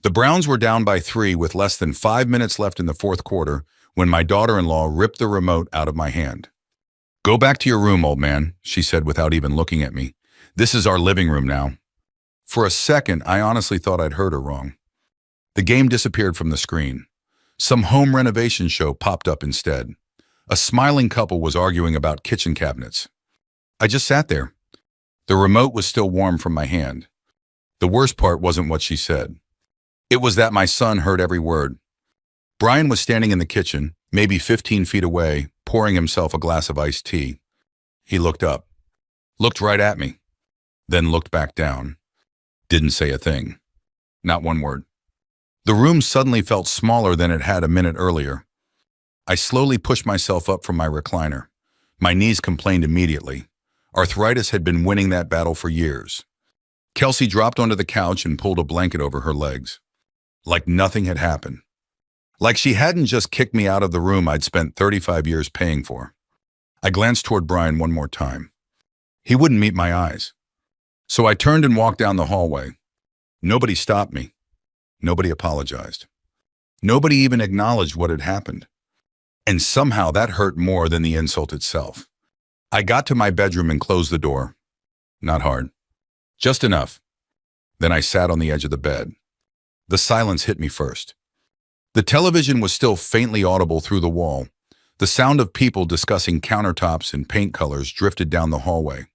The Browns were down by 3 with less than 5 minutes left in the fourth quarter when my daughter-in-law ripped the remote out of my hand. "Go back to your room, old man," she said without even looking at me. "This is our living room now." For a second, I honestly thought I'd heard her wrong. The game disappeared from the screen. Some home renovation show popped up instead. A smiling couple was arguing about kitchen cabinets. I just sat there. The remote was still warm from my hand. The worst part wasn't what she said. It was that my son heard every word. Brian was standing in the kitchen, maybe 15 feet away, pouring himself a glass of iced tea. He looked up, looked right at me, then looked back down. Didn't say a thing. Not one word. The room suddenly felt smaller than it had a minute earlier. I slowly pushed myself up from my recliner. My knees complained immediately. Arthritis had been winning that battle for years. Kelsey dropped onto the couch and pulled a blanket over her legs. Like nothing had happened. Like she hadn't just kicked me out of the room I'd spent 35 years paying for. I glanced toward Brian one more time. He wouldn't meet my eyes. So I turned and walked down the hallway. Nobody stopped me. Nobody apologized. Nobody even acknowledged what had happened. And somehow that hurt more than the insult itself. I got to my bedroom and closed the door. Not hard. Just enough. Then I sat on the edge of the bed. The silence hit me first. The television was still faintly audible through the wall. The sound of people discussing countertops and paint colors drifted down the hallway.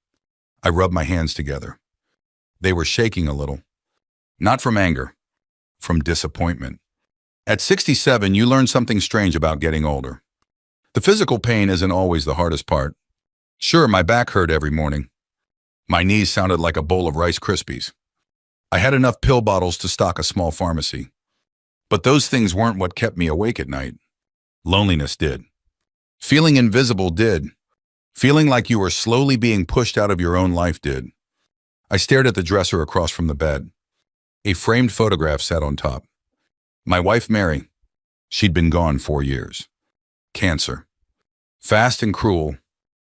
I rubbed my hands together. They were shaking a little. Not from anger, from disappointment. At 67, you learn something strange about getting older. The physical pain isn't always the hardest part. Sure, my back hurt every morning. My knees sounded like a bowl of Rice Krispies. I had enough pill bottles to stock a small pharmacy. But those things weren't what kept me awake at night. Loneliness did. Feeling invisible did. Feeling like you were slowly being pushed out of your own life did. I stared at the dresser across from the bed. A framed photograph sat on top. My wife, Mary. She'd been gone 4 years. Cancer. Fast and cruel.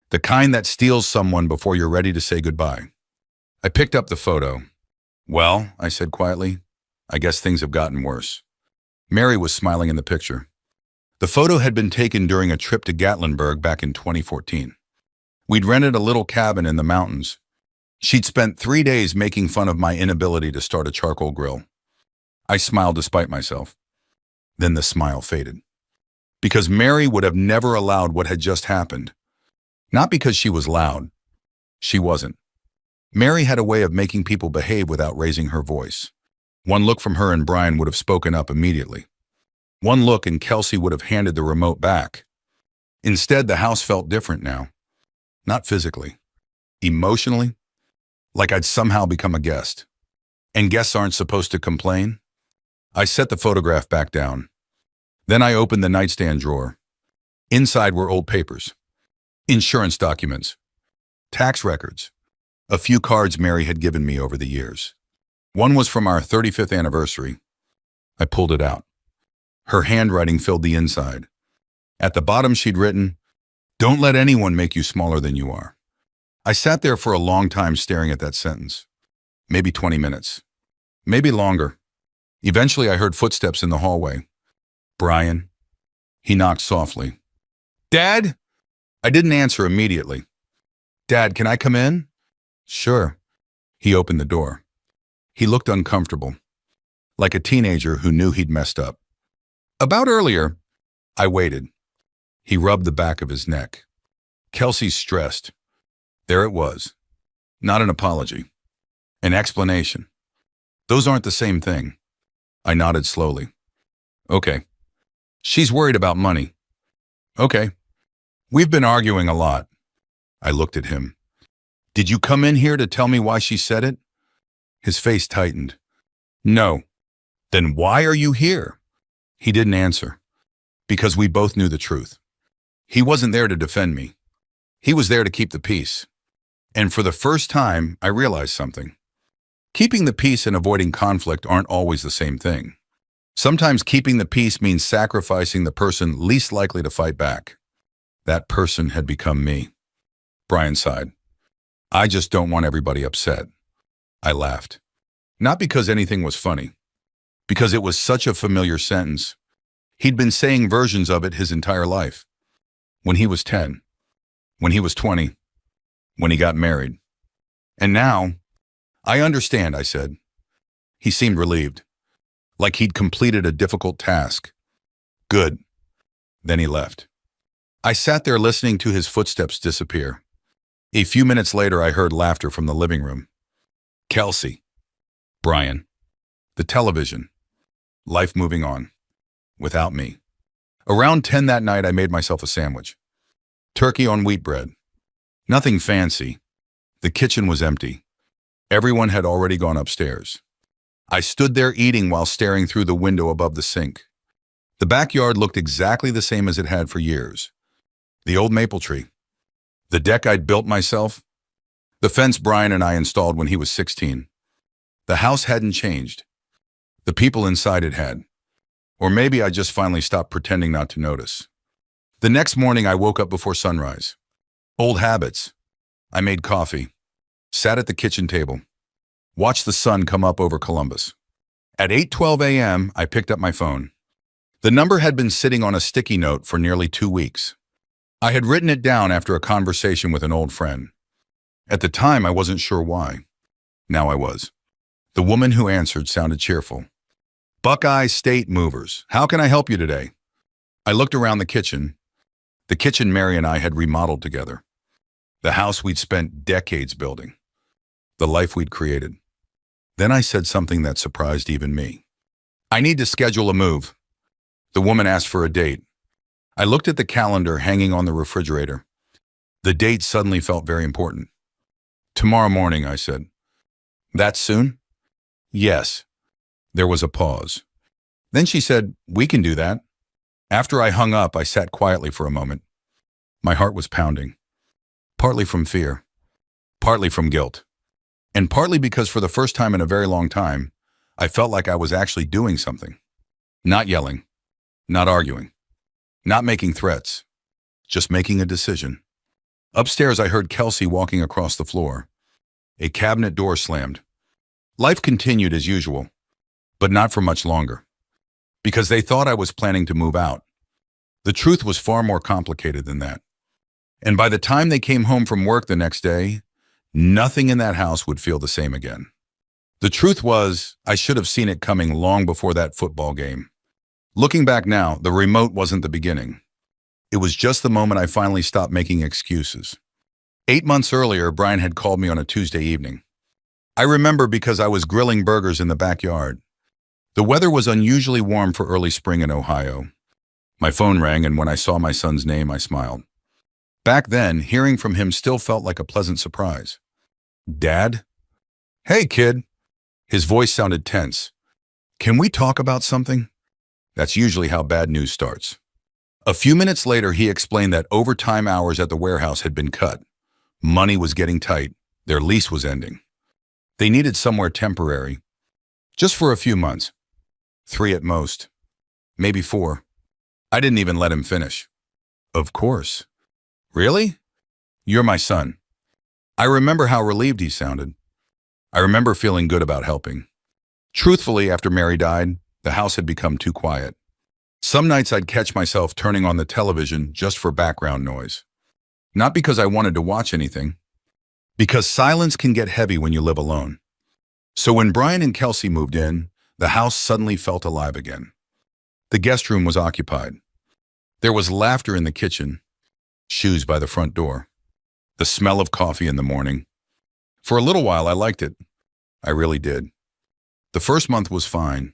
The kind that steals someone before you're ready to say goodbye. I picked up the photo. "Well," I said quietly, "I guess things have gotten worse." Mary was smiling in the picture. The photo had been taken during a trip to Gatlinburg back in 2014. We'd rented a little cabin in the mountains. She'd spent 3 days making fun of my inability to start a charcoal grill. I smiled despite myself. Then the smile faded. Because Mary would have never allowed what had just happened. Not because she was loud. She wasn't. Mary had a way of making people behave without raising her voice. One look from her and Brian would have spoken up immediately. One look and Kelsey would have handed the remote back. Instead, the house felt different now. Not physically. Emotionally. Like I'd somehow become a guest. And guests aren't supposed to complain. I set the photograph back down. Then I opened the nightstand drawer. Inside were old papers. Insurance documents. Tax records. A few cards Mary had given me over the years. One was from our 35th anniversary. I pulled it out. Her handwriting filled the inside. At the bottom she'd written, "Don't let anyone make you smaller than you are." I sat there for a long time staring at that sentence. Maybe 20 minutes. Maybe longer. Eventually I heard footsteps in the hallway. Brian. He knocked softly. "Dad?" I didn't answer immediately. "Dad, can I come in?" "Sure." He opened the door. He looked uncomfortable, like a teenager who knew he'd messed up. "About earlier." I waited. He rubbed the back of his neck. Kelsey's stressed. There it was. Not an apology. An explanation. Those aren't the same thing. I nodded slowly. "Okay. She's worried about money." "Okay. We've been arguing a lot." I looked at him. "Did you come in here to tell me why she said it?" His face tightened. "No." "Then why are you here?" He didn't answer. Because we both knew the truth. He wasn't there to defend me. He was there to keep the peace. And for the first time, I realized something. Keeping the peace and avoiding conflict aren't always the same thing. Sometimes keeping the peace means sacrificing the person least likely to fight back. That person had become me. Brian sighed. "I just don't want everybody upset." I laughed. Not because anything was funny. because it was such a familiar sentence. He'd been saying versions of it his entire life. When he was 10, when he was 20, when he got married. And now, I understand, I said. He seemed relieved, like he'd completed a difficult task. Good. Then he left. I sat there listening to his footsteps disappear. A few minutes later, I heard laughter from the living room. Kelsey. Brian. The television. Life moving on. Without me. Around 10 that night, I made myself a sandwich. Turkey on wheat bread. Nothing fancy. The kitchen was empty. Everyone had already gone upstairs. I stood there eating while staring through the window above the sink. The backyard looked exactly the same as it had for years. The old maple tree. The deck I'd built myself. The fence Brian and I installed when he was 16. The house hadn't changed. The people inside it had. Or maybe I just finally stopped pretending not to notice. The next morning I woke up before sunrise. Old habits. I made coffee. Sat at the kitchen table. Watched the sun come up over Columbus. At 8:12 a.m., I picked up my phone. The number had been sitting on a sticky note for nearly 2 weeks. I had written it down after a conversation with an old friend. At the time, I wasn't sure why. Now I was. The woman who answered sounded cheerful. Buckeye State Movers. How can I help you today? I looked around the kitchen Mary and I had remodeled together. The house we'd spent decades building. The life we'd created. Then I said something that surprised even me. I need to schedule a move. The woman asked for a date. I looked at the calendar hanging on the refrigerator. The date suddenly felt very important. Tomorrow morning, I said. That soon? Yes. There was a pause. Then she said, we can do that. After I hung up, I sat quietly for a moment. My heart was pounding. Partly from fear. Partly from guilt. And partly because for the first time in a very long time, I felt like I was actually doing something. Not yelling. Not arguing. Not making threats. Just making a decision. Upstairs, I heard Kelsey walking across the floor. A cabinet door slammed. Life continued as usual, but not for much longer. Because they thought I was planning to move out. The truth was far more complicated than that. And by the time they came home from work the next day, nothing in that house would feel the same again. The truth was, I should have seen it coming long before that football game. Looking back now, the remote wasn't the beginning. It was just the moment I finally stopped making excuses. 8 months earlier, Brian had called me on a Tuesday evening. I remember because I was grilling burgers in the backyard. The weather was unusually warm for early spring in Ohio. My phone rang, and when I saw my son's name, I smiled. Back then, hearing from him still felt like a pleasant surprise. Dad? Hey, kid. His voice sounded tense. Can we talk about something? That's usually how bad news starts. A few minutes later, he explained that overtime hours at the warehouse had been cut. Money was getting tight. Their lease was ending. They needed somewhere temporary. Just for a few months. 3 at most. Maybe 4. I didn't even let him finish. Of course. Really? You're my son. I remember how relieved he sounded. I remember feeling good about helping. Truthfully, after Mary died, the house had become too quiet. Some nights I'd catch myself turning on the television just for background noise. Not because I wanted to watch anything. Because silence can get heavy when you live alone. So when Brian and Kelsey moved in, the house suddenly felt alive again. The guest room was occupied. There was laughter in the kitchen, shoes by the front door, the smell of coffee in the morning. For a little while, I liked it. I really did. The first month was fine.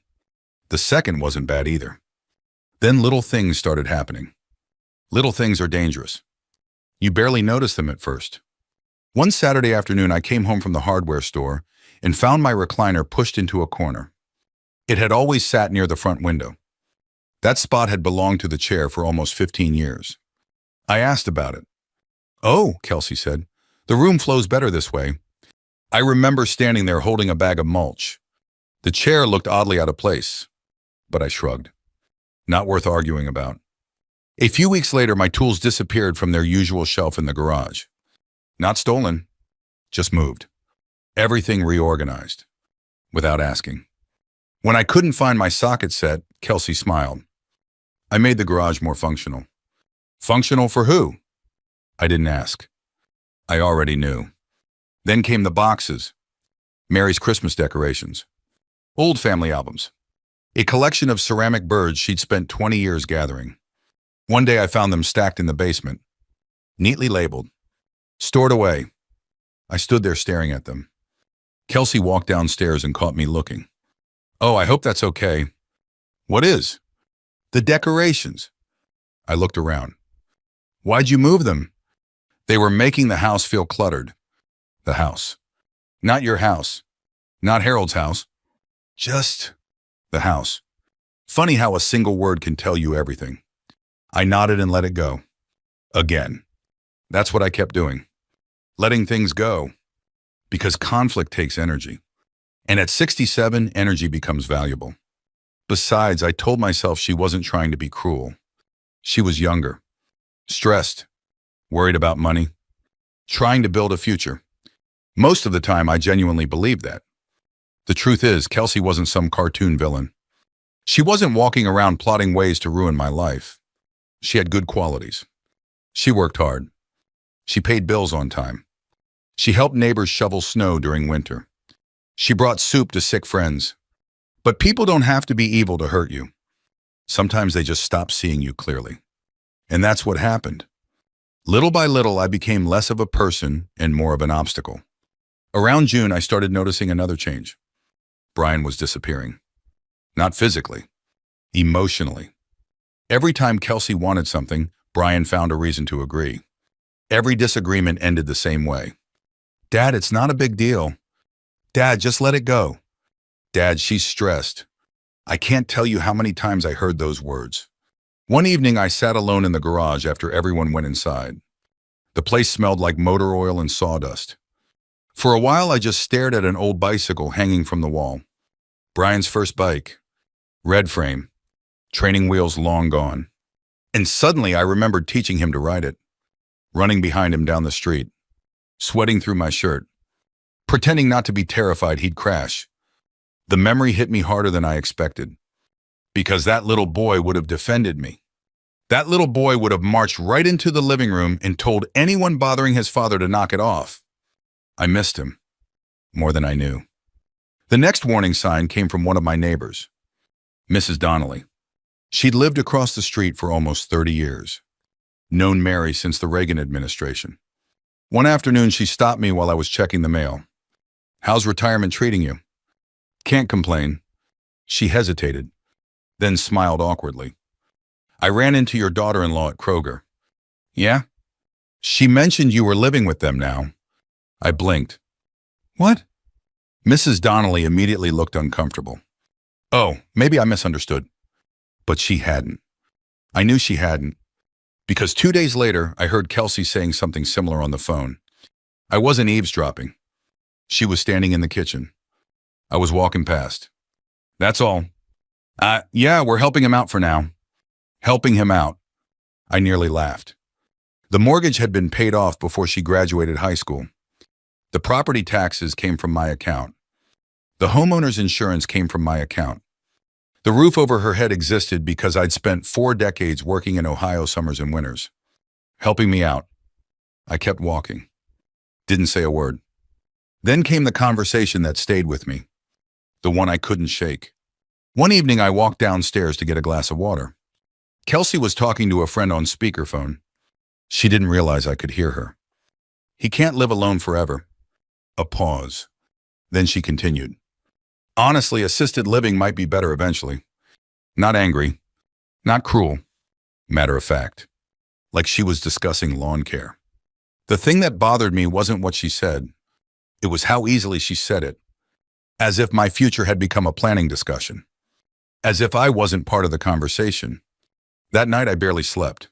The second wasn't bad either. Then little things started happening. Little things are dangerous. You barely notice them at first. One Saturday afternoon, I came home from the hardware store and found my recliner pushed into a corner. It had always sat near the front window. That spot had belonged to the chair for almost 15 years. I asked about it. Oh, Kelsey said, the room flows better this way. I remember standing there holding a bag of mulch. The chair looked oddly out of place, but I shrugged. Not worth arguing about. A few weeks later, my tools disappeared from their usual shelf in the garage. Not stolen, just moved. Everything reorganized, without asking. When I couldn't find my socket set, Kelsey smiled. I made the garage more functional. Functional for who? I didn't ask. I already knew. Then came the boxes. Mary's Christmas decorations. Old family albums. A collection of ceramic birds she'd spent 20 years gathering. One day I found them stacked in the basement, neatly labeled, stored away. I stood there staring at them. Kelsey walked downstairs and caught me looking. Oh, I hope that's okay. What is? The decorations. I looked around. Why'd you move them? They were making the house feel cluttered. The house. Not your house. Not Harold's house. Just the house. Funny how a single word can tell you everything. I nodded and let it go. Again. That's what I kept doing. Letting things go. Because conflict takes energy. And at 67, energy becomes valuable. Besides, I told myself she wasn't trying to be cruel. She was younger. Stressed. Worried about money. Trying to build a future. Most of the time, I genuinely believed that. The truth is, Kelsey wasn't some cartoon villain. She wasn't walking around plotting ways to ruin my life. She had good qualities. She worked hard. She paid bills on time. She helped neighbors shovel snow during winter. She brought soup to sick friends. But people don't have to be evil to hurt you. Sometimes they just stop seeing you clearly. And that's what happened. Little by little, I became less of a person and more of an obstacle. Around June, I started noticing another change. Brian was disappearing. Not physically, emotionally. Every time Kelsey wanted something, Brian found a reason to agree. Every disagreement ended the same way. Dad, it's not a big deal. Dad, just let it go. Dad, she's stressed. I can't tell you how many times I heard those words. One evening, I sat alone in the garage after everyone went inside. The place smelled like motor oil and sawdust. For a while, I just stared at an old bicycle hanging from the wall. Brian's first bike. Red frame. Training wheels long gone. And suddenly, I remembered teaching him to ride it. Running behind him down the street. Sweating through my shirt. Pretending not to be terrified he'd crash. The memory hit me harder than I expected. Because that little boy would have defended me. That little boy would have marched right into the living room and told anyone bothering his father to knock it off. I missed him. More than I knew. The next warning sign came from one of my neighbors. Mrs. Donnelly. She'd lived across the street for almost 30 years. Known Mary since the Reagan administration. One afternoon, she stopped me while I was checking the mail. How's retirement treating you? Can't complain. She hesitated, then smiled awkwardly. I ran into your daughter-in-law at Kroger. Yeah? She mentioned you were living with them now. I blinked. What? Mrs. Donnelly immediately looked uncomfortable. Oh, maybe I misunderstood. But she hadn't. I knew she hadn't. Because 2 days later, I heard Kelsey saying something similar on the phone. I wasn't eavesdropping. She was standing in the kitchen. I was walking past. That's all. Yeah, we're helping him out for now. Helping him out. I nearly laughed. The mortgage had been paid off before she graduated high school. The property taxes came from my account. The homeowner's insurance came from my account. The roof over her head existed because I'd spent 4 decades working in Ohio summers and winters. Helping me out. I kept walking. Didn't say a word. Then came the conversation that stayed with me. The one I couldn't shake. One evening, I walked downstairs to get a glass of water. Kelsey was talking to a friend on speakerphone. She didn't realize I could hear her. He can't live alone forever. A pause. Then she continued. Honestly, assisted living might be better eventually. Not angry. Not cruel. Matter of fact. Like she was discussing lawn care. The thing that bothered me wasn't what she said. It was how easily she said it. As if my future had become a planning discussion. As if I wasn't part of the conversation. That night I barely slept.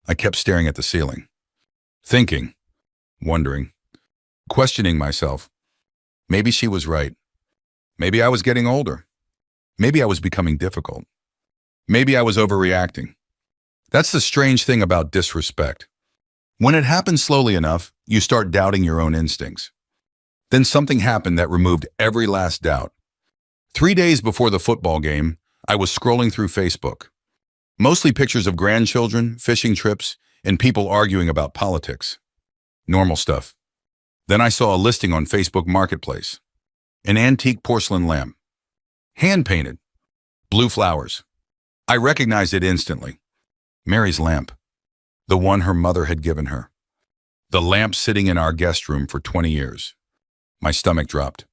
I kept staring at the ceiling. Thinking. Wondering. Questioning myself. Maybe she was right. Maybe I was getting older. Maybe I was becoming difficult. Maybe I was overreacting. That's the strange thing about disrespect. When it happens slowly enough, you start doubting your own instincts. Then something happened that removed every last doubt. 3 days before the football game, I was scrolling through Facebook. Mostly pictures of grandchildren, fishing trips, and people arguing about politics. Normal stuff. Then I saw a listing on Facebook Marketplace. An antique porcelain lamp. Hand-painted. Blue flowers. I recognized it instantly. Mary's lamp. The one her mother had given her. The lamp sitting in our guest room for 20 years. My stomach dropped.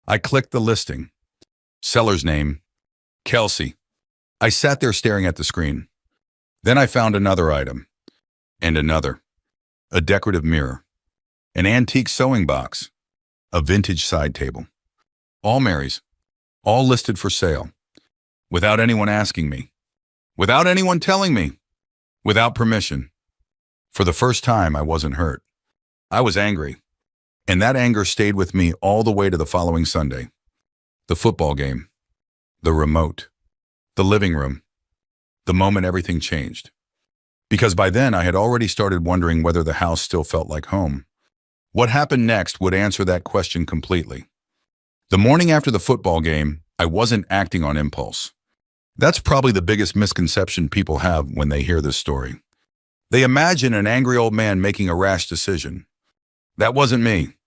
I clicked the listing. Seller's name, Kelsey. I sat there staring at the screen. Then I found another item. And another. A decorative mirror. An antique sewing box. A vintage side table. All Mary's. All listed for sale. Without anyone asking me. Without anyone telling me. Without permission. For the first time, I wasn't hurt. I was angry. And that anger stayed with me all the way to the following Sunday. The football game. The remote. The living room. The moment everything changed. Because by then, I had already started wondering whether the house still felt like home. What happened next would answer that question completely. The morning after the football game, I wasn't acting on impulse. That's probably the biggest misconception people have when they hear this story. They imagine an angry old man making a rash decision. That wasn't me.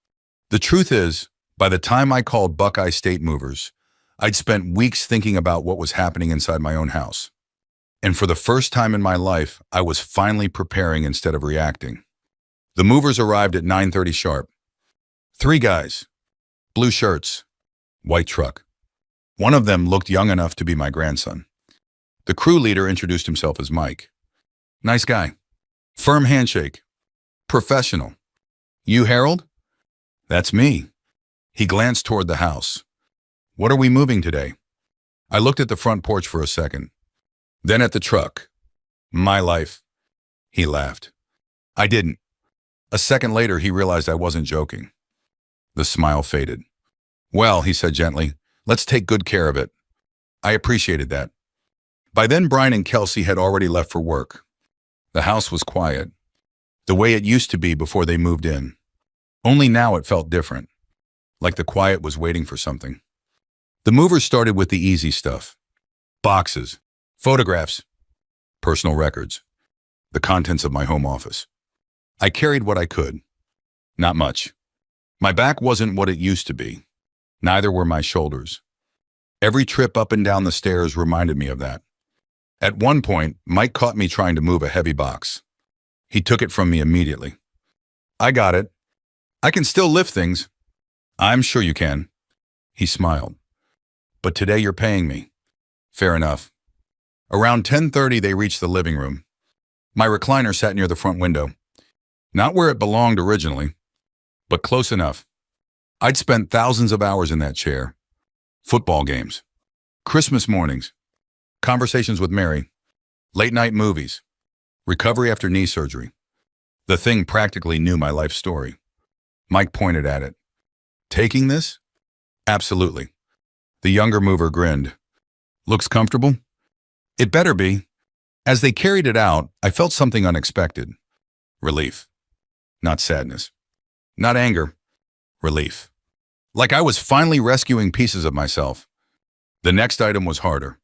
The truth is, by the time I called Buckeye State Movers, I'd spent weeks thinking about what was happening inside my own house. And for the first time in my life, I was finally preparing instead of reacting. The movers arrived at 9:30 sharp. 3 guys. Blue shirts. White truck. One of them looked young enough to be my grandson. The crew leader introduced himself as Mike. Nice guy. Firm handshake. Professional. You Harold? That's me. He glanced toward the house. What are we moving today? I looked at the front porch for a second. Then at the truck. My life. He laughed. I didn't. A second later, he realized I wasn't joking. The smile faded. Well, he said gently, let's take good care of it. I appreciated that. By then, Brian and Kelsey had already left for work. The house was quiet, the way it used to be before they moved in. Only now it felt different, like the quiet was waiting for something. The movers started with the easy stuff. Boxes, photographs, personal records, the contents of my home office. I carried what I could. Not much. My back wasn't what it used to be. Neither were my shoulders. Every trip up and down the stairs reminded me of that. At one point, Mike caught me trying to move a heavy box. He took it from me immediately. I got it. I can still lift things. I'm sure you can. He smiled. But today you're paying me. Fair enough. Around 10:30, they reached the living room. My recliner sat near the front window. Not where it belonged originally, but close enough. I'd spent thousands of hours in that chair. Football games, Christmas mornings, conversations with Mary, late-night movies, recovery after knee surgery. The thing practically knew my life story. Mike pointed at it. Taking this? Absolutely. The younger mover grinned. Looks comfortable? It better be. As they carried it out, I felt something unexpected. Relief. Not sadness. Not anger. Relief. Like I was finally rescuing pieces of myself. The next item was harder.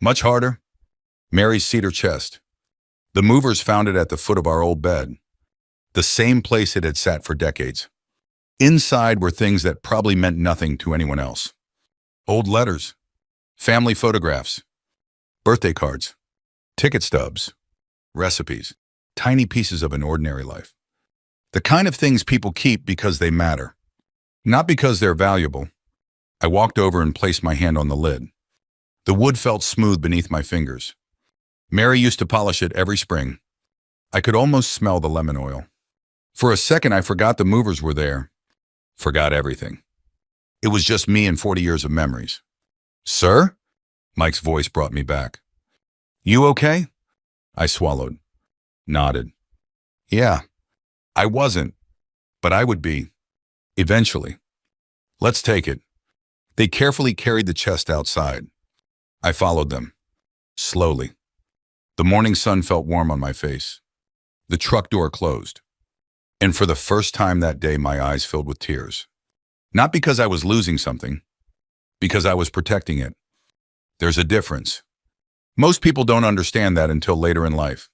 Much harder. Mary's cedar chest. The movers found it at the foot of our old bed. The same place it had sat for decades. Inside were things that probably meant nothing to anyone else. Old letters. Family photographs. Birthday cards. Ticket stubs. Recipes. Tiny pieces of an ordinary life. The kind of things people keep because they matter. Not because they're valuable. I walked over and placed my hand on the lid. The wood felt smooth beneath my fingers. Mary used to polish it every spring. I could almost smell the lemon oil. For a second, I forgot the movers were there. Forgot everything. It was just me and 40 years of memories. Sir? Mike's voice brought me back. You okay? I swallowed. Nodded. Yeah, I wasn't, but I would be. Eventually. Let's take it. They carefully carried the chest outside. I followed them. Slowly. The morning sun felt warm on my face. The truck door closed. And for the first time that day, my eyes filled with tears. Not because I was losing something. because I was protecting it. There's a difference. Most people don't understand that until later in life.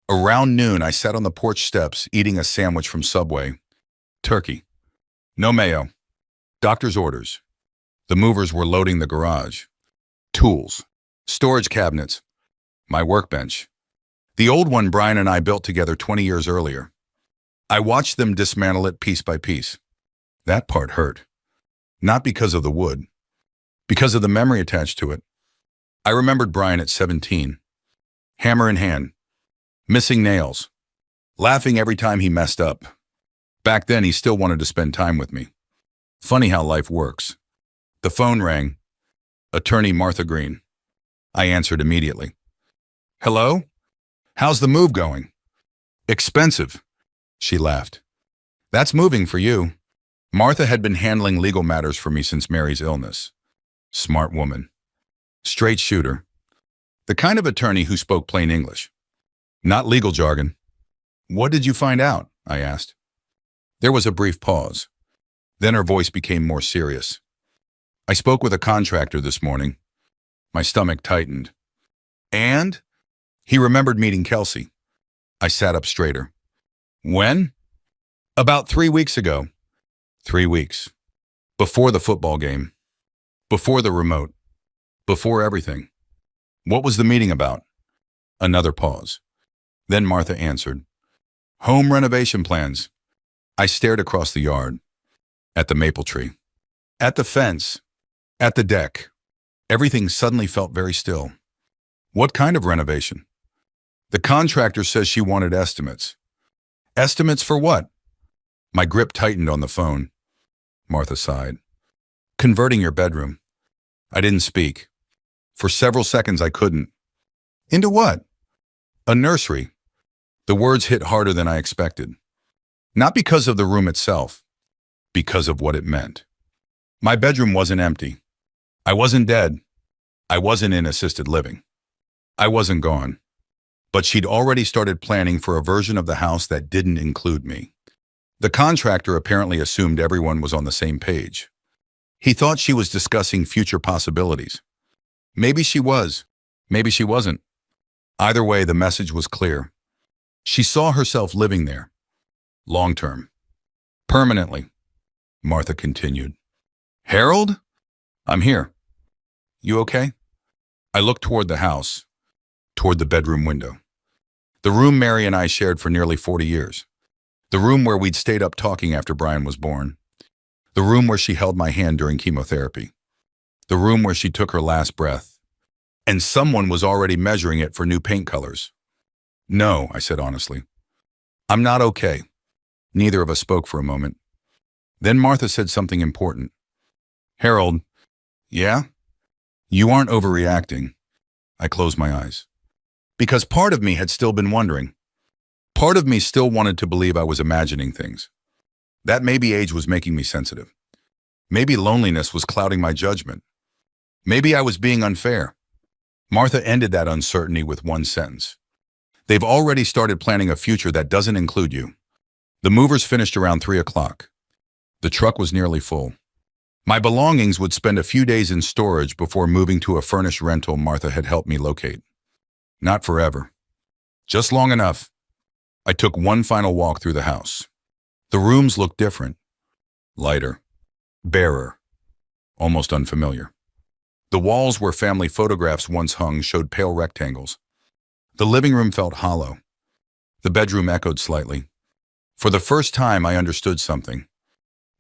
Around noon, I sat on the porch steps eating a sandwich from Subway. Turkey. No mayo. Doctor's orders. The movers were loading the garage. Tools. Storage cabinets. My workbench. The old one Brian and I built together 20 years earlier. I watched them dismantle it piece by piece. That part hurt. Not because of the wood. Because of the memory attached to it. I remembered Brian at 17. Hammer in hand. Missing nails. Laughing every time he messed up. Back then, he still wanted to spend time with me. Funny how life works. The phone rang. Attorney Martha Green. I answered immediately. Hello? How's the move going? Expensive. She laughed. That's moving for you. Martha had been handling legal matters for me since Mary's illness. Smart woman. Straight shooter. The kind of attorney who spoke plain English. Not legal jargon. What did you find out? I asked. There was a brief pause. Then her voice became more serious. I spoke with a contractor this morning. My stomach tightened. And? He remembered meeting Kelsey. I sat up straighter. When? About 3 weeks ago. 3 weeks. Before the football game. Before the remote. Before everything. What was the meeting about? Another pause. Then Martha answered. Home renovation plans. I stared across the yard. At the maple tree. At the fence. At the deck. Everything suddenly felt very still. What kind of renovation? The contractor says she wanted estimates. Estimates for what? My grip tightened on the phone. Martha sighed. Converting your bedroom. I didn't speak. For several seconds I couldn't. Into what? A nursery. The words hit harder than I expected. Not because of the room itself, because of what it meant. My bedroom wasn't empty. I wasn't dead. I wasn't in assisted living. I wasn't gone. But she'd already started planning for a version of the house that didn't include me. The contractor apparently assumed everyone was on the same page. He thought she was discussing future possibilities. Maybe she was. Maybe she wasn't. Either way, the message was clear. She saw herself living there. Long term. Permanently. Martha continued. Harold? I'm here. You okay? I looked toward the house. Toward the bedroom window. The room Mary and I shared for nearly 40 years. The room where we'd stayed up talking after Brian was born. The room where she held my hand during chemotherapy. The room where she took her last breath. And someone was already measuring it for new paint colors. No, I said honestly. I'm not okay. Neither of us spoke for a moment. Then Martha said something important. Harold, yeah? You aren't overreacting. I closed my eyes. Because part of me had still been wondering. Part of me still wanted to believe I was imagining things. That maybe age was making me sensitive. Maybe loneliness was clouding my judgment. Maybe I was being unfair. Martha ended that uncertainty with one sentence. They've already started planning a future that doesn't include you. The movers finished around 3 o'clock. The truck was nearly full. My belongings would spend a few days in storage before moving to a furnished rental Martha had helped me locate. Not forever. Just long enough. I took one final walk through the house. The rooms looked different. Lighter. Barer. Almost unfamiliar. The walls where family photographs once hung showed pale rectangles. The living room felt hollow. The bedroom echoed slightly. For the first time, I understood something.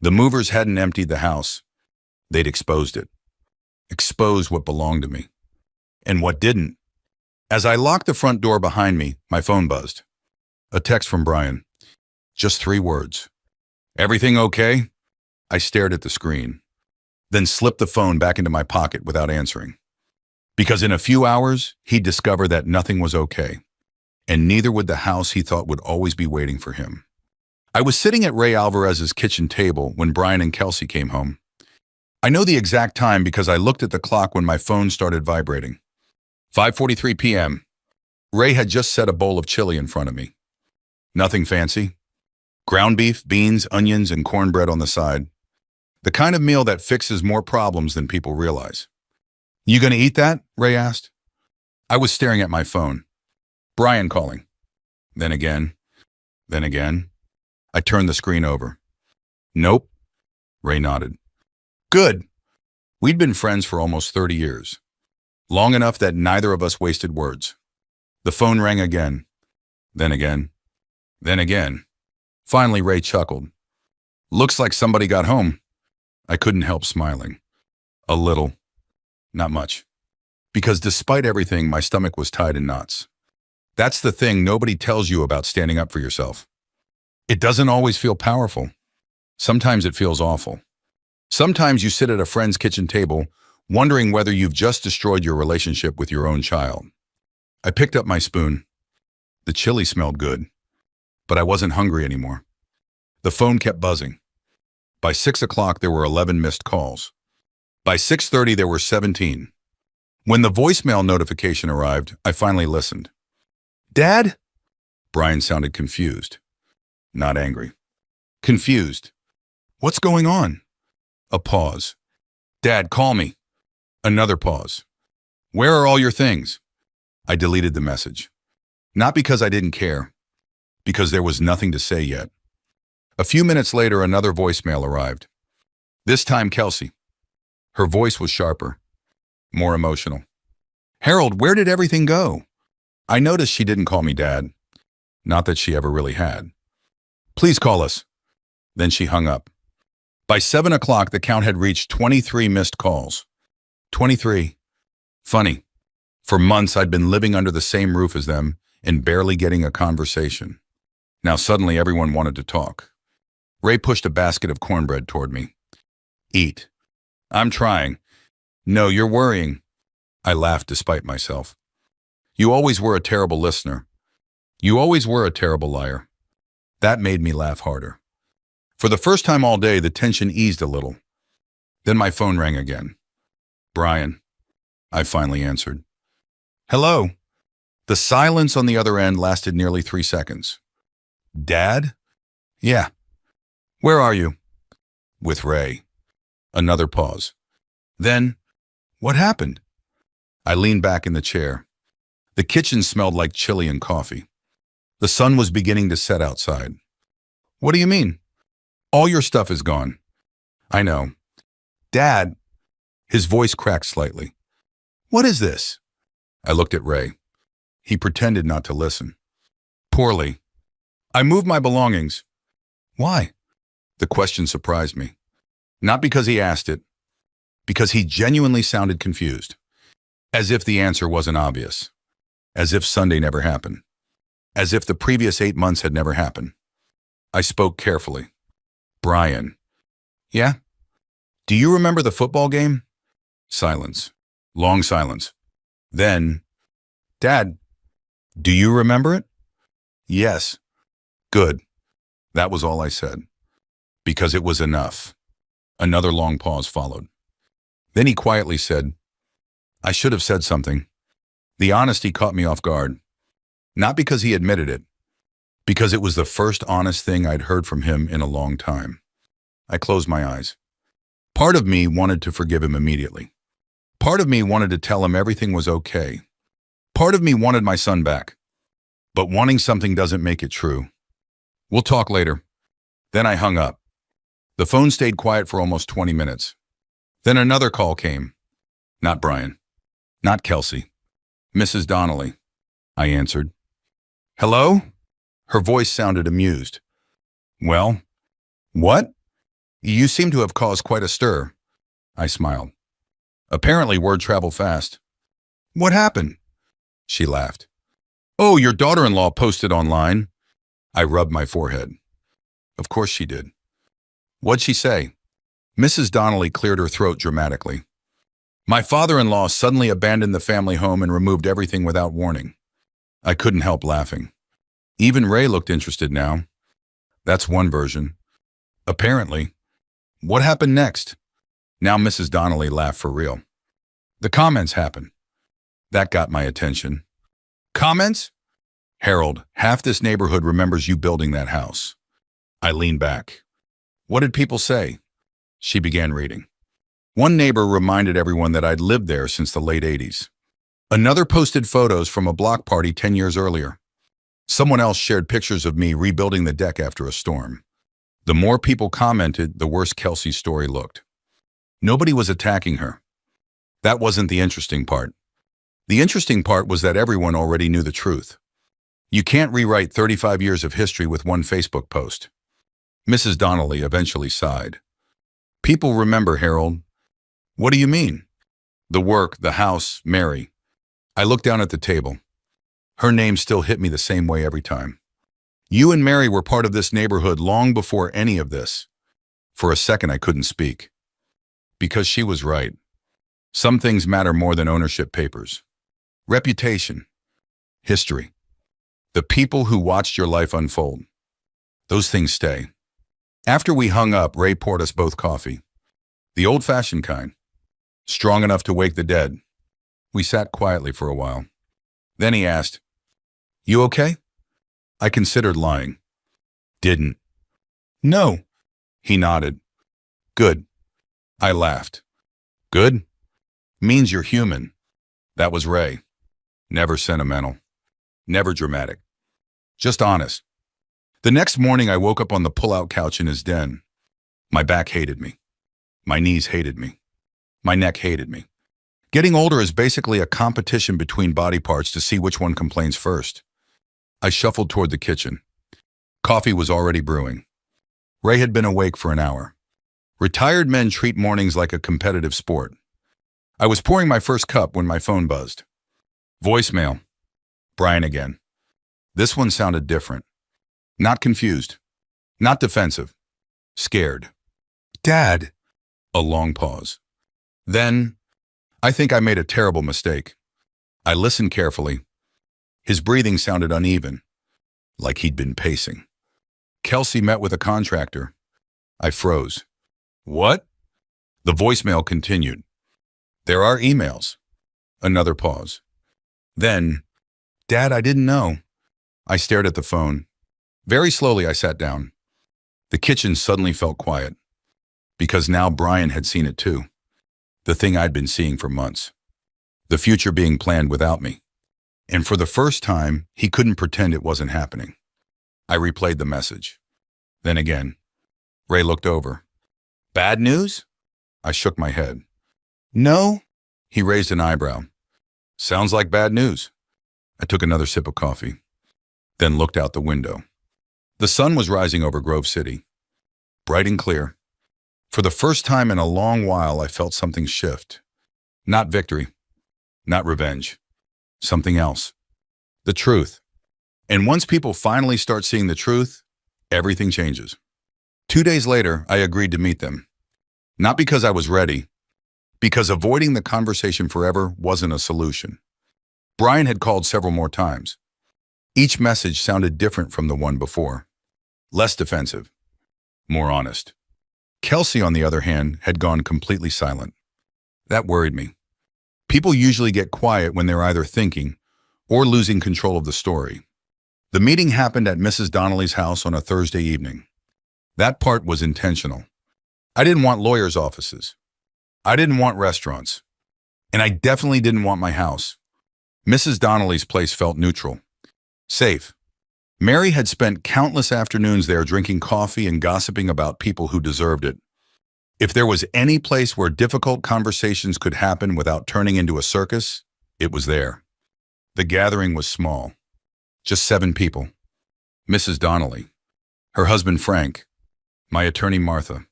The movers hadn't emptied the house. They'd exposed it. Exposed what belonged to me. And what didn't. As I locked the front door behind me, my phone buzzed. A text from Brian. Just 3 words. Everything okay? I stared at the screen, then slipped the phone back into my pocket without answering. Because in a few hours, he'd discover that nothing was okay, and neither would the house he thought would always be waiting for him. I was sitting at Ray Alvarez's kitchen table when Brian and Kelsey came home. I know the exact time because I looked at the clock when my phone started vibrating. 5:43 p.m. Ray had just set a bowl of chili in front of me. Nothing fancy. Ground beef, beans, onions, and cornbread on the side. The kind of meal that fixes more problems than people realize. You gonna eat that? Ray asked. I was staring at my phone. Brian calling. Then again. Then again. I turned the screen over. Nope. Ray nodded. Good. We'd been friends for almost 30 years. Long enough that neither of us wasted words. The phone rang again. Then again. Then again. Finally, Ray chuckled. Looks like somebody got home. I couldn't help smiling. A little. Not much. Because despite everything, my stomach was tied in knots. That's the thing nobody tells you about standing up for yourself. It doesn't always feel powerful. Sometimes it feels awful. Sometimes you sit at a friend's kitchen table, wondering whether you've just destroyed your relationship with your own child. I picked up my spoon. The chili smelled good, but I wasn't hungry anymore. The phone kept buzzing. By 6 o'clock, there were 11 missed calls. By 6:30, there were 17. When the voicemail notification arrived, I finally listened. Dad? Brian sounded confused, not angry. Confused. What's going on? A pause. Dad, call me. Another pause. Where are all your things? I deleted the message. Not because I didn't care, because there was nothing to say yet. A few minutes later, another voicemail arrived. This time, Kelsey. Her voice was sharper, more emotional. Harold, where did everything go? I noticed she didn't call me Dad. Not that she ever really had. Please call us. Then she hung up. By 7 o'clock, the count had reached 23 missed calls. 23. Funny. For months, I'd been living under the same roof as them and barely getting a conversation. Now suddenly everyone wanted to talk. Ray pushed a basket of cornbread toward me. Eat. I'm trying. No, you're worrying. I laughed despite myself. You always were a terrible listener. You always were a terrible liar. That made me laugh harder. For the first time all day, the tension eased a little. Then my phone rang again. Brian. I finally answered. Hello. The silence on the other end lasted nearly 3 seconds. Dad? Yeah. Where are you? With Ray. Another pause. Then, what happened? I leaned back in the chair. The kitchen smelled like chili and coffee. The sun was beginning to set outside. What do you mean? All your stuff is gone. I know. Dad. His voice cracked slightly. What is this? I looked at Ray. He pretended not to listen. Poorly. I moved my belongings. Why? The question surprised me. Not because he asked it, because he genuinely sounded confused. As if the answer wasn't obvious. As if Sunday never happened. As if the previous 8 months had never happened. I spoke carefully. Brian. Yeah? Do you remember the football game? Silence. Long silence. Then, Dad, do you remember it? Yes. Good. That was all I said. Because it was enough. Another long pause followed. Then he quietly said, I should have said something. The honesty caught me off guard. Not because he admitted it, because it was the first honest thing I'd heard from him in a long time. I closed my eyes. Part of me wanted to forgive him immediately. Part of me wanted to tell him everything was okay. Part of me wanted my son back. But wanting something doesn't make it true. We'll talk later. Then I hung up. The phone stayed quiet for almost 20 minutes. Then another call came. Not Brian. Not Kelsey. Mrs. Donnelly. I answered. Hello? Her voice sounded amused. Well, what? You seem to have caused quite a stir. I smiled. Apparently word traveled fast. What happened? She laughed. Oh, your daughter-in-law posted online. I rubbed my forehead. Of course she did. What'd she say? Mrs. Donnelly cleared her throat dramatically. My father-in-law suddenly abandoned the family home and removed everything without warning. I couldn't help laughing. Even Ray looked interested now. That's one version. Apparently. What happened next? Now Mrs. Donnelly laughed for real. The comments happened. That got my attention. Comments? Harold, half this neighborhood remembers you building that house. I leaned back. What did people say? She began reading. One neighbor reminded everyone that I'd lived there since the late 80s. Another posted photos from a block party 10 years earlier. Someone else shared pictures of me rebuilding the deck after a storm. The more people commented, the worse Kelsey's story looked. Nobody was attacking her. That wasn't the interesting part. The interesting part was that everyone already knew the truth. You can't rewrite 35 years of history with one Facebook post. Mrs. Donnelly eventually sighed. People remember, Harold. What do you mean? The work, the house, Mary. I looked down at the table. Her name still hit me the same way every time. You and Mary were part of this neighborhood long before any of this. For a second, I couldn't speak. Because she was right. Some things matter more than ownership papers. Reputation. History. The people who watched your life unfold. Those things stay. After we hung up, Ray poured us both coffee. The old-fashioned kind. Strong enough to wake the dead. We sat quietly for a while. Then he asked, "You okay?" I considered lying. Didn't. No. He nodded. Good. I laughed. Good? Means you're human. That was Ray. Never sentimental. Never dramatic. Just honest. The next morning I woke up on the pull-out couch in his den. My back hated me. My knees hated me. My neck hated me. Getting older is basically a competition between body parts to see which one complains first. I shuffled toward the kitchen. Coffee was already brewing. Ray had been awake for an hour. Retired men treat mornings like a competitive sport. I was pouring my first cup when my phone buzzed. Voicemail. Brian again. This one sounded different. Not confused. Not defensive. Scared. Dad. A long pause. Then, I think I made a terrible mistake. I listened carefully. His breathing sounded uneven, like he'd been pacing. Kelsey met with a contractor. I froze. What? The voicemail continued. There are emails. Another pause. Then, Dad, I didn't know. I stared at the phone. Very slowly, I sat down. The kitchen suddenly felt quiet, because now Brian had seen it too. The thing I'd been seeing for months. The future being planned without me. And for the first time, he couldn't pretend it wasn't happening. I replayed the message. Then again. Ray looked over. Bad news? I shook my head. No? He raised an eyebrow. Sounds like bad news. I took another sip of coffee, then looked out the window. The sun was rising over Grove City, bright and clear. For the first time in a long while, I felt something shift. Not victory, not revenge, something else. The truth. And once people finally start seeing the truth, everything changes. 2 days later, I agreed to meet them. Not because I was ready, because avoiding the conversation forever wasn't a solution. Brian had called several more times. Each message sounded different from the one before. Less defensive, more honest. Kelsey, on the other hand, had gone completely silent. That worried me. People usually get quiet when they're either thinking or losing control of the story. The meeting happened at Mrs. Donnelly's house on a Thursday evening. That part was intentional. I didn't want lawyers' offices. I didn't want restaurants. And I definitely didn't want my house. Mrs. Donnelly's place felt neutral. Safe. Mary had spent countless afternoons there drinking coffee and gossiping about people who deserved it. If there was any place where difficult conversations could happen without turning into a circus, it was there. The gathering was small. Just 7 people. Mrs. Donnelly, her husband Frank, my attorney Martha,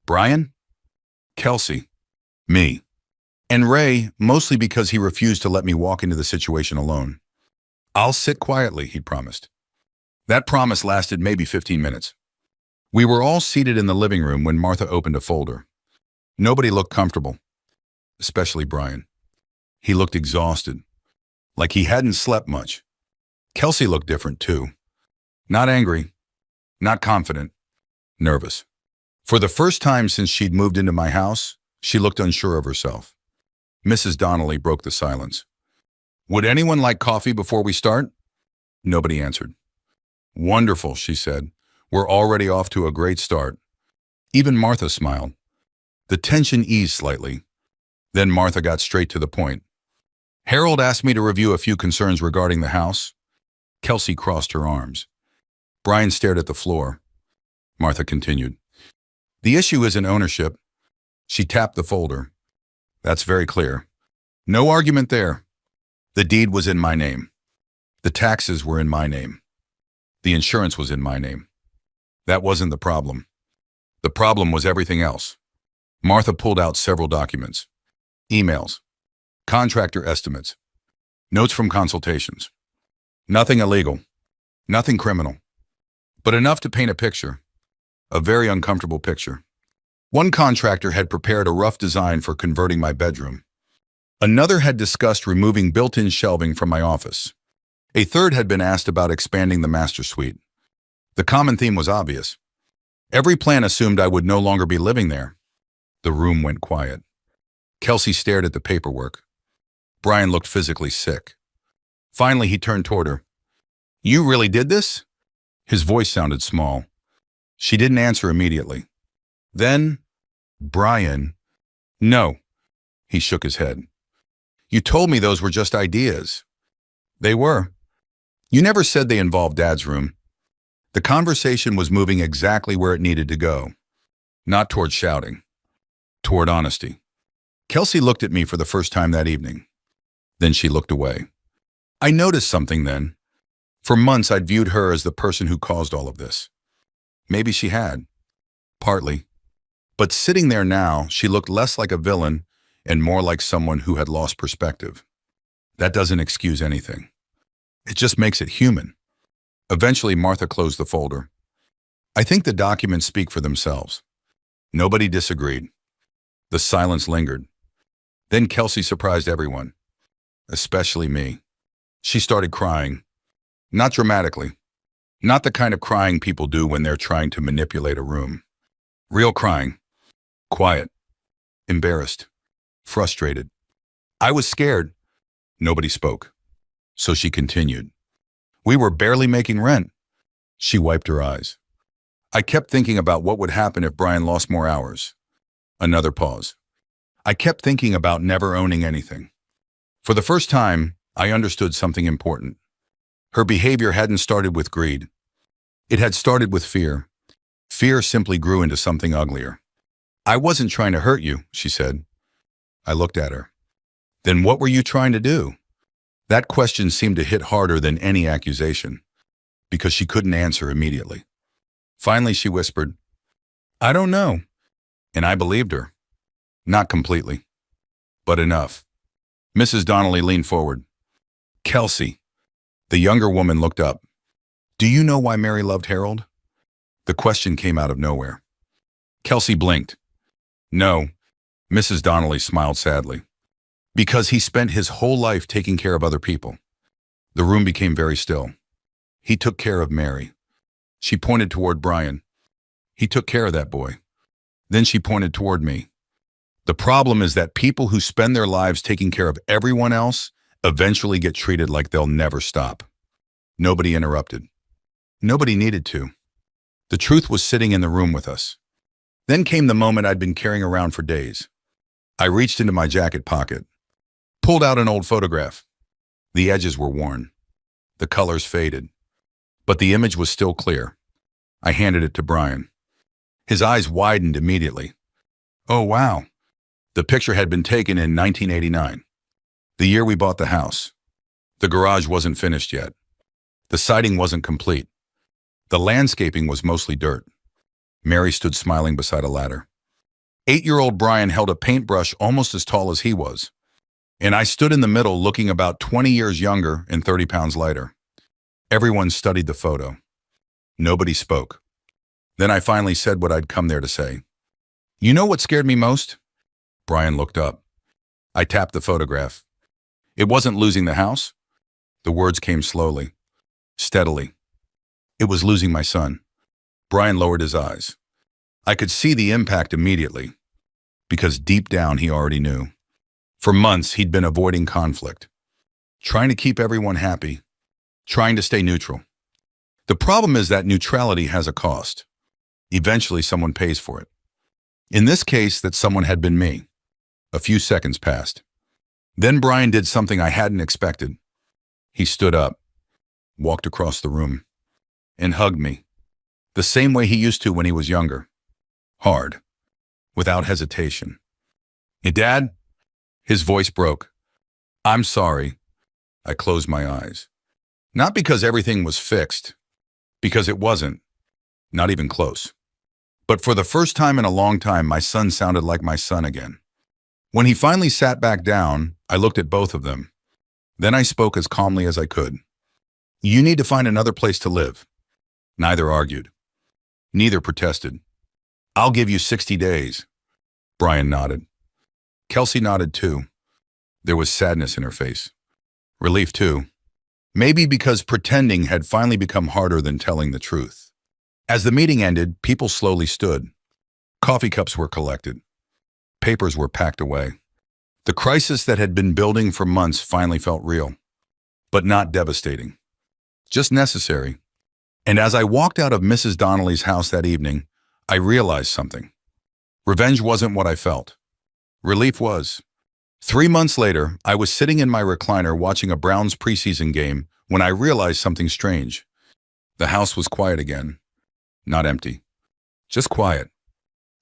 Brian, Kelsey, me, and Ray, mostly because he refused to let me walk into the situation alone. I'll sit quietly, he'd promised. That promise lasted maybe 15 minutes. We were all seated in the living room when Martha opened a folder. Nobody looked comfortable, especially Brian. He looked exhausted, like he hadn't slept much. Kelsey looked different too. Not angry, not confident, nervous. For the first time since she'd moved into my house, she looked unsure of herself. Mrs. Donnelly broke the silence. Would anyone like coffee before we start? Nobody answered. Wonderful, she said. We're already off to a great start. Even Martha smiled. The tension eased slightly. Then Martha got straight to the point. Harold asked me to review a few concerns regarding the house. Kelsey crossed her arms. Brian stared at the floor. Martha continued. The issue isn't ownership. She tapped the folder. That's very clear. No argument there. The deed was in my name. The taxes were in my name. The insurance was in my name. That wasn't the problem. The problem was everything else. Martha pulled out several documents. Emails. Contractor estimates. Notes from consultations. Nothing illegal. Nothing criminal. But enough to paint a picture. A very uncomfortable picture. One contractor had prepared a rough design for converting my bedroom. Another had discussed removing built-in shelving from my office. A third had been asked about expanding the master suite. The common theme was obvious. Every plan assumed I would no longer be living there. The room went quiet. Kelsey stared at the paperwork. Brian looked physically sick. Finally, he turned toward her. You really did this? His voice sounded small. She didn't answer immediately. Then, Brian, no. He shook his head. You told me those were just ideas. They were. You never said they involved Dad's room. The conversation was moving exactly where it needed to go. Not toward shouting. Toward honesty. Kelsey looked at me for the first time that evening. Then she looked away. I noticed something then. For months, I'd viewed her as the person who caused all of this. Maybe she had. Partly. But sitting there now, she looked less like a villain and more like someone who had lost perspective. That doesn't excuse anything. It just makes it human. Eventually, Martha closed the folder. I think the documents speak for themselves. Nobody disagreed. The silence lingered. Then Kelsey surprised everyone, especially me. She started crying. Not dramatically. Not the kind of crying people do when they're trying to manipulate a room. Real crying. Quiet. Embarrassed. Frustrated. I was scared. Nobody spoke. So she continued. We were barely making rent. She wiped her eyes. I kept thinking about what would happen if Brian lost more hours. Another pause. I kept thinking about never owning anything. For the first time, I understood something important. Her behavior hadn't started with greed. It had started with fear. Fear simply grew into something uglier. I wasn't trying to hurt you, she said. I looked at her. Then what were you trying to do? That question seemed to hit harder than any accusation, because she couldn't answer immediately. Finally, she whispered, I don't know. And I believed her. Not completely, but enough. Mrs. Donnelly leaned forward. Kelsey. The younger woman looked up. Do you know why Mary loved Harold? The question came out of nowhere. Kelsey blinked. No. Mrs. Donnelly smiled sadly. Because he spent his whole life taking care of other people. The room became very still. He took care of Mary. She pointed toward Brian. He took care of that boy. Then she pointed toward me. The problem is that people who spend their lives taking care of everyone else eventually get treated like they'll never stop. Nobody interrupted. Nobody needed to. The truth was sitting in the room with us. Then came the moment I'd been carrying around for days. I reached into my jacket pocket, pulled out an old photograph. The edges were worn. The colors faded. But the image was still clear. I handed it to Brian. His eyes widened immediately. Oh, wow. The picture had been taken in 1989, the year we bought the house. The garage wasn't finished yet. The siding wasn't complete. The landscaping was mostly dirt. Mary stood smiling beside a ladder. 8-year-old Brian held a paintbrush almost as tall as he was, and I stood in the middle looking about 20 years younger and 30 pounds lighter. Everyone studied the photo. Nobody spoke. Then I finally said what I'd come there to say. You know what scared me most? Brian looked up. I tapped the photograph. It wasn't losing the house. The words came slowly, steadily. It was losing my son. Brian lowered his eyes. I could see the impact immediately, because deep down he already knew. For months he'd been avoiding conflict, trying to keep everyone happy, trying to stay neutral. The problem is that neutrality has a cost. Eventually someone pays for it. In this case, that someone had been me. A few seconds passed. Then Brian did something I hadn't expected. He stood up, walked across the room, and hugged me, the same way he used to when he was younger. Hard, without hesitation. "Hey, Dad?" His voice broke. "I'm sorry." I closed my eyes. Not because everything was fixed, because it wasn't, not even close. But for the first time in a long time, my son sounded like my son again. When he finally sat back down, I looked at both of them. Then I spoke as calmly as I could. "You need to find another place to live." Neither argued. Neither protested. "I'll give you 60 days. Brian nodded. Kelsey nodded too. There was sadness in her face. Relief too. Maybe because pretending had finally become harder than telling the truth. As the meeting ended, people slowly stood. Coffee cups were collected. Papers were packed away. The crisis that had been building for months finally felt real. But not devastating. Just necessary. And as I walked out of Mrs. Donnelly's house that evening, I realized something. Revenge wasn't what I felt. Relief was. 3 months later, I was sitting in my recliner watching a Browns preseason game when I realized something strange. The house was quiet again. Not empty. Just quiet.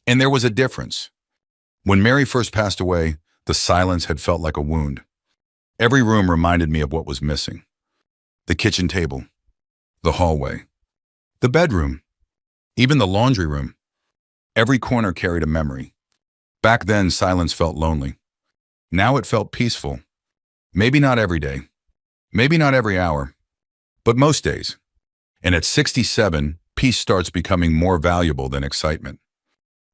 And there was a difference. When Mary first passed away, the silence had felt like a wound. Every room reminded me of what was missing. The kitchen table. The hallway. The bedroom. Even the laundry room. Every corner carried a memory. Back then, silence felt lonely. Now it felt peaceful. Maybe not every day. Maybe not every hour. But most days. And at 67, peace starts becoming more valuable than excitement.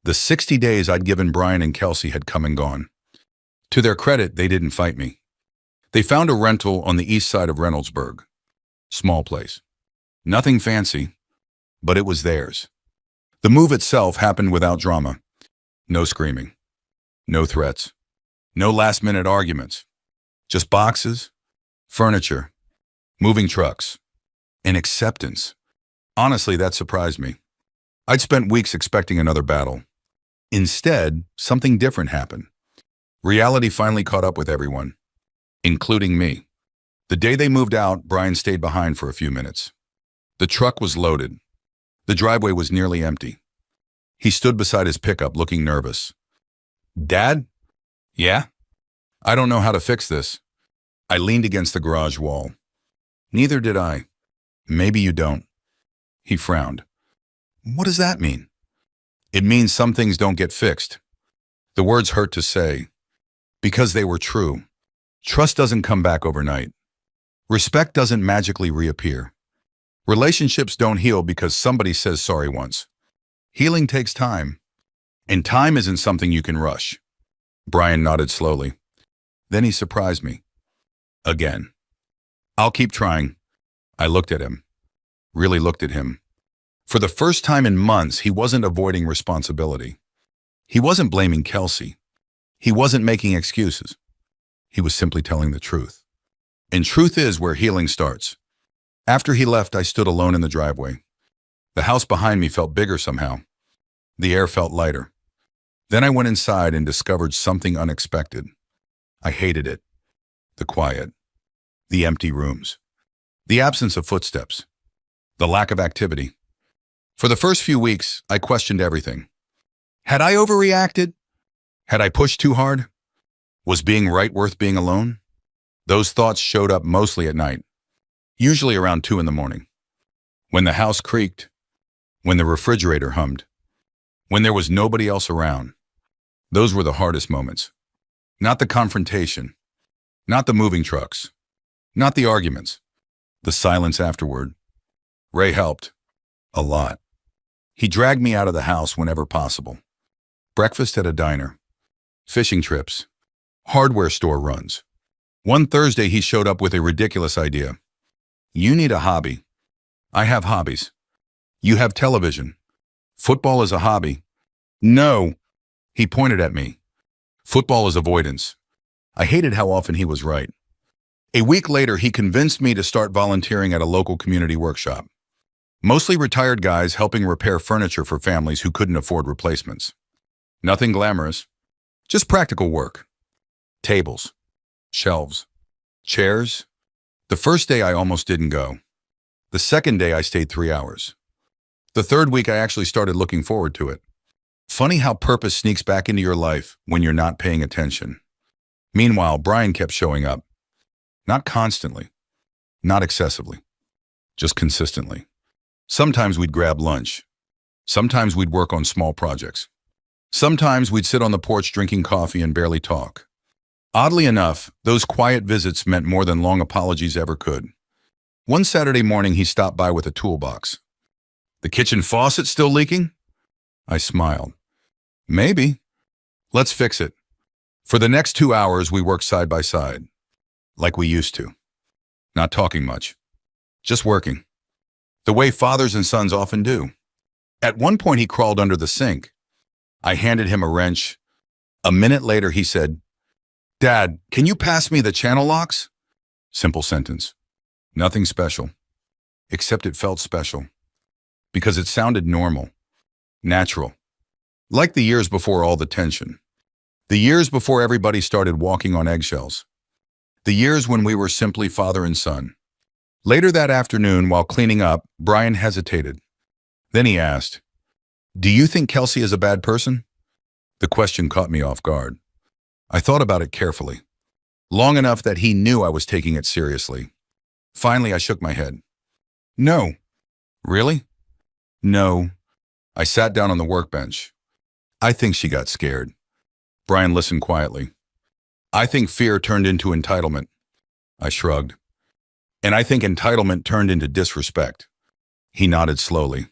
The 60 days I'd given Brian and Kelsey had come and gone. To their credit, they didn't fight me. They found a rental on the east side of Reynoldsburg. Small place. Nothing fancy, but it was theirs. The move itself happened without drama. No screaming. No threats. No last-minute arguments. Just boxes, furniture, moving trucks, and acceptance. Honestly, that surprised me. I'd spent weeks expecting another battle. Instead, something different happened. Reality finally caught up with everyone, including me. The day they moved out, Brian stayed behind for a few minutes. The truck was loaded. The driveway was nearly empty. He stood beside his pickup looking nervous. "Dad?" "Yeah?" "I don't know how to fix this." I leaned against the garage wall. "Neither did I." "Maybe you don't." He frowned. "What does that mean?" "It means some things don't get fixed." The words hurt to say, because they were true. Trust doesn't come back overnight. Respect doesn't magically reappear. Relationships don't heal because somebody says sorry once. Healing takes time, and time isn't something you can rush. Brian nodded slowly. Then he surprised me. Again. "I'll keep trying." I looked at him. Really looked at him. For the first time in months, he wasn't avoiding responsibility. He wasn't blaming Kelsey. He wasn't making excuses. He was simply telling the truth. And truth is where healing starts. After he left, I stood alone in the driveway. The house behind me felt bigger somehow. The air felt lighter. Then I went inside and discovered something unexpected. I hated it. The quiet. The empty rooms. The absence of footsteps. The lack of activity. For the first few weeks, I questioned everything. Had I overreacted? Had I pushed too hard? Was being right worth being alone? Those thoughts showed up mostly at night, usually around 2 a.m, when the house creaked, when the refrigerator hummed, when there was nobody else around. Those were the hardest moments. Not the confrontation, not the moving trucks, not the arguments, the silence afterward. Ray helped. A lot. He dragged me out of the house whenever possible. Breakfast at a diner, fishing trips, hardware store runs. One Thursday he showed up with a ridiculous idea. "You need a hobby." "I have hobbies." "You have television." "Football is a hobby." "No." He pointed at me. "Football is avoidance." I hated how often he was right. A week later, he convinced me to start volunteering at a local community workshop. Mostly retired guys helping repair furniture for families who couldn't afford replacements. Nothing glamorous, just practical work. Tables, shelves, chairs. The first day I almost didn't go. The second day I stayed 3 hours. The third week I actually started looking forward to it. Funny how purpose sneaks back into your life when you're not paying attention. Meanwhile, Brian kept showing up. Not constantly, not excessively, just consistently. Sometimes we'd grab lunch. Sometimes we'd work on small projects. Sometimes we'd sit on the porch drinking coffee and barely talk. Oddly enough, those quiet visits meant more than long apologies ever could. One Saturday morning, he stopped by with a toolbox. "The kitchen faucet still leaking?" I smiled. "Maybe. Let's fix it." For the next 2 hours, we worked side by side, like we used to. Not talking much, just working. The way fathers and sons often do. At one point, he crawled under the sink. I handed him a wrench. A minute later, he said, "Dad, can you pass me the channel locks?" Simple sentence. Nothing special. Except it felt special. Because it sounded normal. Natural. Like the years before all the tension. The years before everybody started walking on eggshells. The years when we were simply father and son. Later that afternoon, while cleaning up, Brian hesitated. Then he asked, "Do you think Kelsey is a bad person?" The question caught me off guard. I thought about it carefully. Long enough that he knew I was taking it seriously. Finally, I shook my head. "No." "Really?" "No." I sat down on the workbench. "I think she got scared." Brian listened quietly. "I think fear turned into entitlement." I shrugged. "And I think entitlement turned into disrespect." He nodded slowly.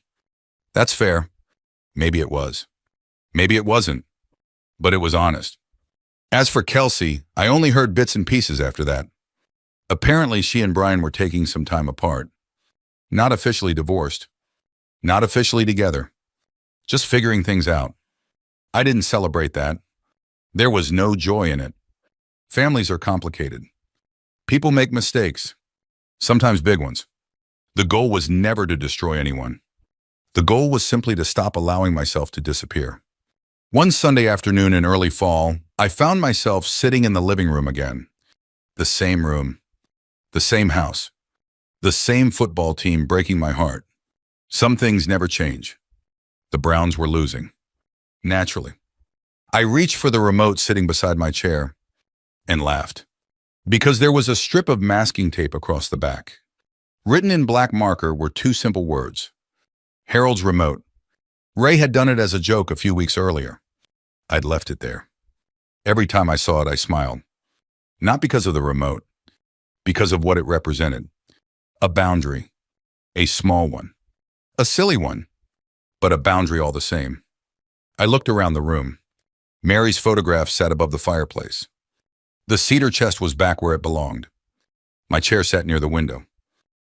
"That's fair. Maybe it was. Maybe it wasn't. But it was honest." As for Kelsey, I only heard bits and pieces after that. Apparently, she and Brian were taking some time apart. Not officially divorced. Not officially together. Just figuring things out. I didn't celebrate that. There was no joy in it. Families are complicated. People make mistakes. Sometimes big ones. The goal was never to destroy anyone. The goal was simply to stop allowing myself to disappear. One Sunday afternoon in early fall, I found myself sitting in the living room again. The same room. The same house. The same football team breaking my heart. Some things never change. The Browns were losing. Naturally. I reached for the remote sitting beside my chair and laughed. Because there was a strip of masking tape across the back. Written in black marker were 2 simple words. Harold's remote. Ray had done it as a joke a few weeks earlier. I'd left it there. Every time I saw it, I smiled. Not because of the remote. Because of what it represented. A boundary. A small one. A silly one. But a boundary all the same. I looked around the room. Mary's photograph sat above the fireplace. The cedar chest was back where it belonged. My chair sat near the window.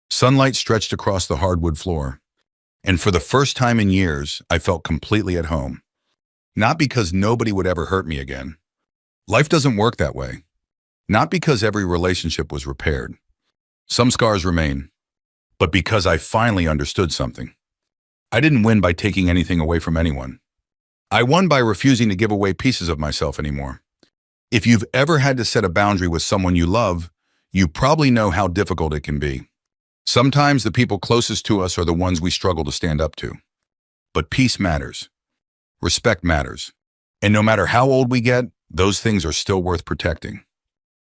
Sunlight stretched across the hardwood floor. And for the first time in years, I felt completely at home. Not because nobody would ever hurt me again. Life doesn't work that way. Not because every relationship was repaired. Some scars remain. But because I finally understood something. I didn't win by taking anything away from anyone. I won by refusing to give away pieces of myself anymore. If you've ever had to set a boundary with someone you love, you probably know how difficult it can be. Sometimes the people closest to us are the ones we struggle to stand up to. But peace matters. Respect matters. And no matter how old we get, those things are still worth protecting.